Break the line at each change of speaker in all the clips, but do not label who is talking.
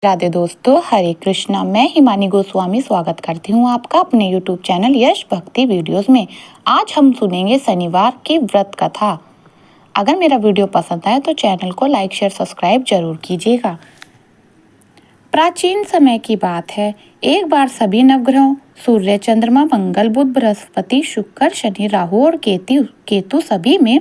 राधे दोस्तों, हरे कृष्णा। मैं हिमानी गोस्वामी स्वागत करती हूँ आपका अपने YouTube चैनल यश भक्ति वीडियोस में। आज हम सुनेंगे शनिवार की व्रत कथा। अगर मेरा वीडियो पसंद आए तो चैनल को लाइक शेयर सब्सक्राइब जरूर कीजिएगा। प्राचीन समय की बात है। एक बार सभी नवग्रहों सूर्य, चंद्रमा, मंगल, बुध, बृहस्पति, शुक्र, शनि, राहु और केतु सभी में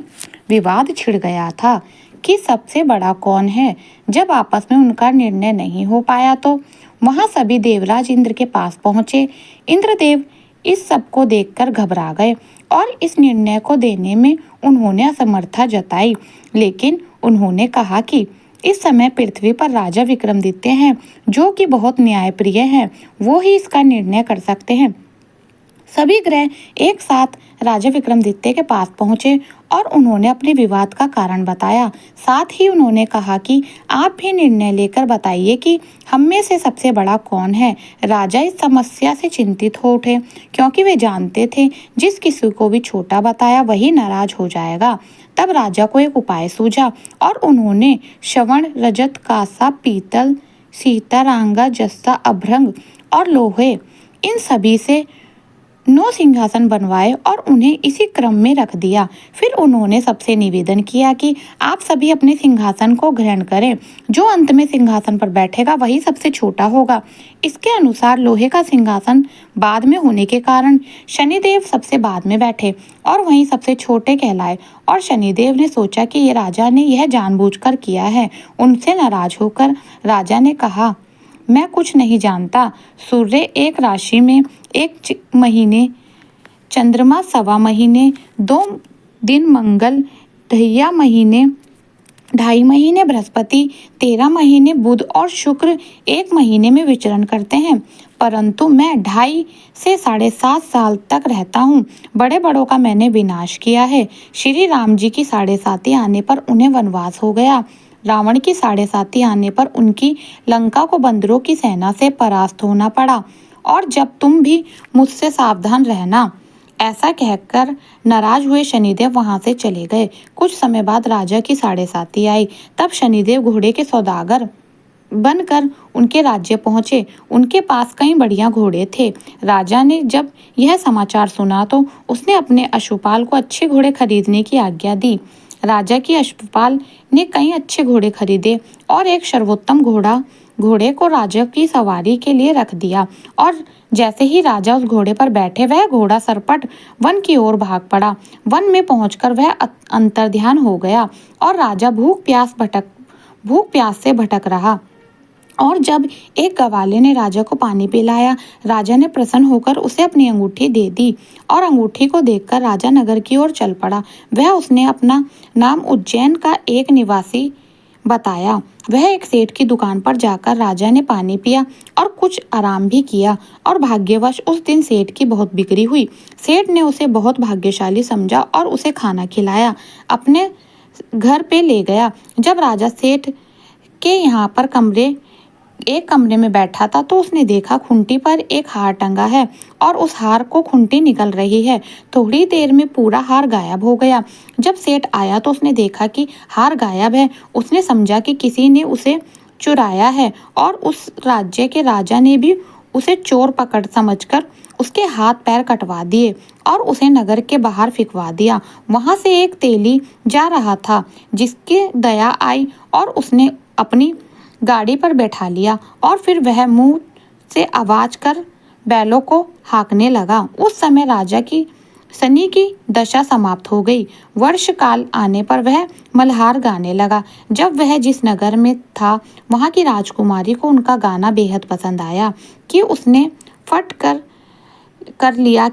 विवाद छिड़ गया था कि सबसे बड़ा कौन है। जब आपस में उनका निर्णय नहीं हो पाया तो वहां सभी देवराज इंद्र के पास पहुंचे। इंद्रदेव इस सब को देखकर घबरा गए और इस निर्णय को देने में उन्होंने असमर्थता जताई। लेकिन उन्होंने कहा कि इस समय पृथ्वी पर राजा विक्रमादित्य हैं, जो कि बहुत न्यायप्रिय हैं। वो ही इसका निर्णय कर सकते हैं। सभी ग्रह एक साथ राजा विक्रमादित्य के पास पहुंचे और उन्होंने अपने विवाद का कारण बताया। साथ ही उन्होंने कहा कि आप भी निर्णय लेकर बताइए कि हम में से सबसे बड़ा कौन है। राजा इस समस्या से चिंतित हो उठे, क्योंकि वे जानते थे जिस किसी को भी छोटा बताया वही नाराज हो जाएगा। तब राजा को एक उपाय सूझा और उन्होंने श्रवण, रजत, कांसा, पीतल, सीता, रांगा, जस्ता, अभ्रंग और लोहे इन सभी से 9 सिंहासन बनवाए और उन्हें इसी क्रम में रख दिया। फिर उन्होंने सबसे निवेदन किया कि आप सभी अपने सिंहासन को ग्रहण करें। जो अंत में सिंहासन पर बैठेगा वही सबसे छोटा होगा। इसके अनुसार लोहे का सिंहासन बाद में होने के कारण शनिदेव सबसे बाद में बैठे और वहीं सबसे छोटे कहलाए। और शनिदेव ने सोचा कि ये राजा ने यह जानबूझकर किया है। उनसे नाराज होकर राजा ने कहा, मैं कुछ नहीं जानता। सूर्य एक राशि में 1 महीने, चंद्रमा 1.25 महीने, 2 दिन मंगल, 2.5 महीने बृहस्पति, 13 महीने बुध और शुक्र 1 महीने में विचरण करते हैं। परंतु मैं 2.5 से 7.5 साल तक रहता हूँ। बड़े बड़ों का मैंने विनाश किया है। श्री राम जी की 7.5 आने पर उन्हें वनवास हो गया। रावण की 7.5 आने पर उनकी लंका को बंदरों की सेना से परास्त होना पड़ा। और जब तुम भी मुझसे सावधान रहना। ऐसा कहकर नाराज हुए शनिदेव वहां से चले गए। कुछ समय बाद राजा की 7.5 आई। तब शनिदेव घोड़े के सौदागर बनकर उनके राज्य पहुंचे। उनके पास कई बढ़िया घोड़े थे। राजा ने जब यह समाचार सुना तो उसने अपने अश्वपाल को अच्छे घोड़े खरीदने की आज्ञा दी। राजा की अश्वपाल ने कई अच्छे घोड़े खरीदे और एक सर्वोत्तम घोड़े को राजा की सवारी के लिए रख दिया। और जैसे ही राजा उस घोड़े पर बैठे, वह घोड़ा सरपट वन की ओर भाग पड़ा। वन में पहुंचकर वह अंतर्ध्यान हो गया और राजा भूख प्यास से भटक रहा। और जब एक ग्वाले ने राजा को पानी पिलाया, राजा ने प्रसन्न होकर उसे अपनी अंगूठी दे दी और अंगूठी को देखकर राजा नगर की ओर चल पड़ा। उसने अपना नाम उज्जैन का एक निवासी बताया। वह एक सेठ की दुकान पर जाकर राजा ने पानी पिया और कुछ आराम भी किया। और भाग्यवश उस दिन सेठ की बहुत बिक्री हुई। सेठ ने उसे बहुत भाग्यशाली समझा और उसे खाना खिलाया, अपने घर पे ले गया। जब राजा सेठ के यहाँ पर एक कमरे में बैठा था तो उसने देखा खूंटी पर एक हार टंगा है और उस हार को खूंटी निकल रही है। थोड़ी देर में पूरा हार गायब हो गया। जब सेठ आया तो उसने देखा कि हार गायब है। उसने समझा कि किसी ने उसे चुराया है और उस राज्य के राजा ने भी उसे चोर पकड़ समझकर उसके हाथ पैर कटवा दिए और उसे नगर के बाहर फेंकवा दिया। वहां से एक तेली जा रहा था, जिसके दया आई और उसने अपनी गाड़ी पर बैठा लिया और फिर वह मुंह से आवाज कर बैलों को हाँकने लगा। उस समय राजा की शनि की दशा समाप्त हो गई। वर्ष काल आने पर वह मल्हार गाने लगा। जब वह जिस नगर में था वहां की राजकुमारी को उनका गाना बेहद पसंद आया कि उसने हट कर लिया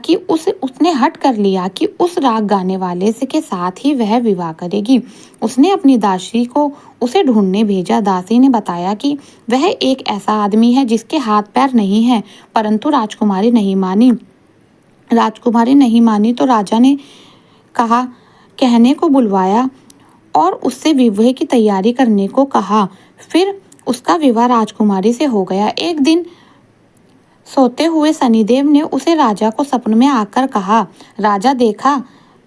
कि उस राग गाने वाले से के साथ ही वह विवाह करेगी। उसने अपनी दासी को उसे ढूंढने भेजा। दासी ने बताया कि वह एक ऐसा आदमी है जिसके हाथ पैर नहीं हैं। परंतु राजकुमारी नहीं मानी तो राजा ने कहने को बुलवाया और उससे विवाह की तैयारी करने को कहा। फिर उसका विवाह राजकुमारी से हो गया। एक दिन सोते हुए शनिदेव ने उसे राजा को सपने में आकर कहा, राजा देखा,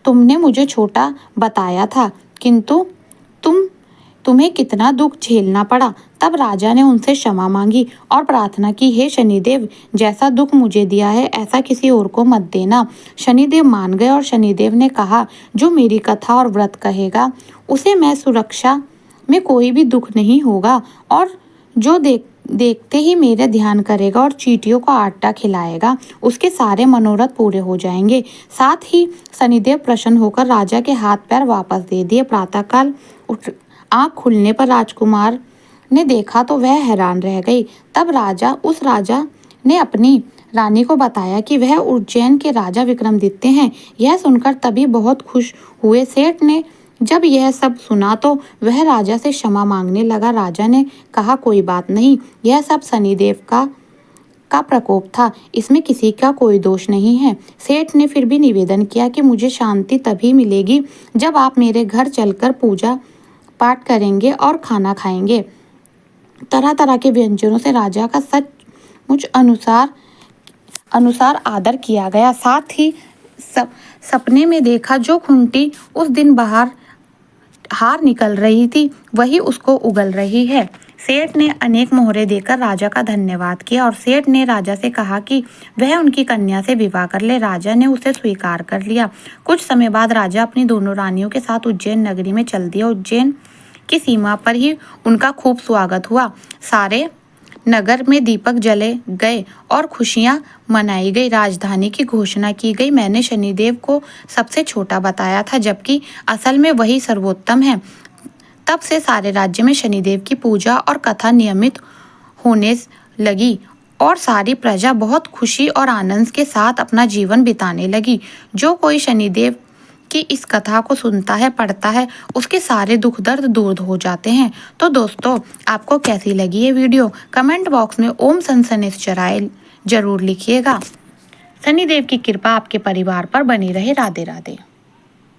तुमने मुझे छोटा बताया था, किंतु तुम्हें कितना दुख झेलना पड़ा। तब राजा ने उनसे क्षमा मांगी और प्रार्थना की, हे शनिदेव, जैसा दुख मुझे दिया है ऐसा किसी और को मत देना। शनिदेव मान गए और शनिदेव ने कहा, जो मेरी कथा और व्रत कहेगा उसे मैं सुरक्षा में कोई भी दुख नहीं होगा, और जो देखते ही मेरे ध्यान करेगा और चींटियों को आटा खिलाएगा उसके सारे मनोरथ पूरे हो जाएंगे। साथ ही शनिदेव प्रसन्न होकर राजा के हाथ पैर वापस दे दिए। प्रातःकाल आँख खुलने पर राजकुमार ने देखा तो वह हैरान रह गई। तब उस राजा ने अपनी रानी को बताया कि वह उज्जैन के राजा विक्रमादित्य हैं। यह सुनकर तभी बहुत खुश हुए। सेठ ने जब यह सब सुना तो वह राजा से क्षमा मांगने लगा। राजा ने कहा, कोई बात नहीं, यह सब शनिदेव का प्रकोप था, इसमें किसी का कोई दोष नहीं है। सेठ ने फिर भी निवेदन किया कि मुझे शांति तभी मिलेगी जब आप मेरे घर चलकर पूजा पाठ करेंगे और खाना खाएंगे। तरह तरह के व्यंजनों से राजा का सचमुच अनुसार आदर किया गया। साथ ही सपने में देखा जो खूंटी उस दिन बाहर हार निकल रही थी वही उसको उगल रही है। सेठ ने अनेक मोहरे देकर राजा का धन्यवाद किया और सेठ ने राजा से कहा कि वह उनकी कन्या से विवाह कर ले। राजा ने उसे स्वीकार कर लिया। कुछ समय बाद राजा अपनी दोनों रानियों के साथ उज्जैन नगरी में चल दिया। उज्जैन की सीमा पर ही उनका खूब स्वागत हुआ। सारे नगर में दीपक जले गए और खुशियां मनाई गई। राजधानी की घोषणा की गई। मैंने शनिदेव को सबसे छोटा बताया था, जबकि असल में वही सर्वोत्तम है। तब से सारे राज्य में शनिदेव की पूजा और कथा नियमित होने लगी और सारी प्रजा बहुत खुशी और आनंद के साथ अपना जीवन बिताने लगी। जो कोई शनिदेव की इस कथा को सुनता है, पढ़ता है, उसके सारे दुख दर्द दूर हो जाते हैं। तो दोस्तों, आपको कैसी लगी ये वीडियो? कमेंट बॉक्स में ओम शनिश्चराय जरूर लिखिएगा। शनिदेव की कृपा आपके परिवार पर बनी रहे। राधे राधे।